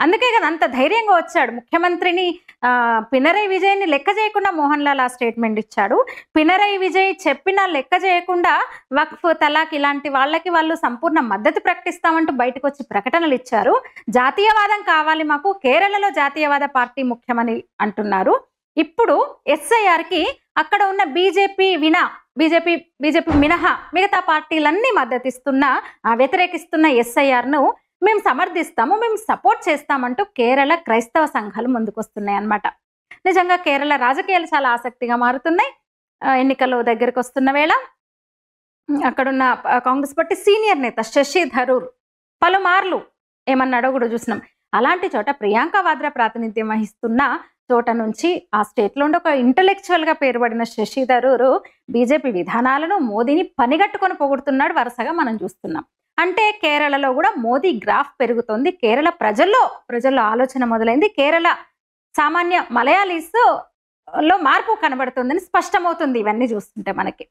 అందుకే కదా అంత ధైర్యంగా వచ్చాడు. ముఖ్యమంత్రిని పినరయి విజయ్‌ని లెక్క చేయకుండా మోహన్ లాల్ ఆ స్టేట్మెంట్ ఇచ్చాడు. పినరయి విజయ్ చెప్పినా లెక్క చేయకుండా వక్ఫ్, తలాక్ ఇలాంటి వాళ్ళకి వాళ్ళు సంపూర్ణ మద్దతు ప్రకటిస్తామంటూ బయటకొచ్చి ప్రకటనలిచ్చారు. జాతీయవాదం కావాలి మాకు, కేరళలో జాతీయవాద పార్టీ ముఖ్యమని అంటున్నారు. ఇప్పుడు ఎస్ఐఆర్‌కి అక్కడ ఉన్న బీజేపీ మినహా మిగతా పార్టీలన్నీ మద్దతిస్తున్నా, వ్యతిరేకిస్తున్న ఎస్ఐఆర్‌ను మేము సమర్థిస్తాము, మేము సపోర్ట్ చేస్తామంటూ కేరళ క్రైస్తవ సంఘాలు ముందుకొస్తున్నాయన్నమాట. నిజంగా కేరళ రాజకీయాలు చాలా ఆసక్తిగా మారుతున్నాయి. ఎన్నికలు దగ్గరకొస్తున్న వేళ అక్కడున్న కాంగ్రెస్ పార్టీ సీనియర్ నేత శశి థరూర్ పలుమార్లు ఏమన్నాడో కూడా చూసినాం. అలాంటి చోట ప్రియాంక వాద్రా ప్రాతినిధ్యం వహిస్తున్న చోట నుంచి ఆ స్టేట్లో ఉండి ఒక ఇంటలెక్చువల్ గా పేరుపడిన శశి థరూర్ బీజేపీ విధానాలను, మోదీని పనిగట్టుకొని పొగుడుతున్నాడు వరుసగా మనం చూస్తున్నాం. అంటే కేరళలో కూడా మోదీ గ్రాఫ్ పెరుగుతోంది. కేరళ ప్రజల్లో ఆలోచన మొదలైంది. కేరళ సామాన్య మలయాళీస్ లో మార్పు కనబడుతుందని స్పష్టమవుతుంది ఇవన్నీ చూస్తుంటే మనకి.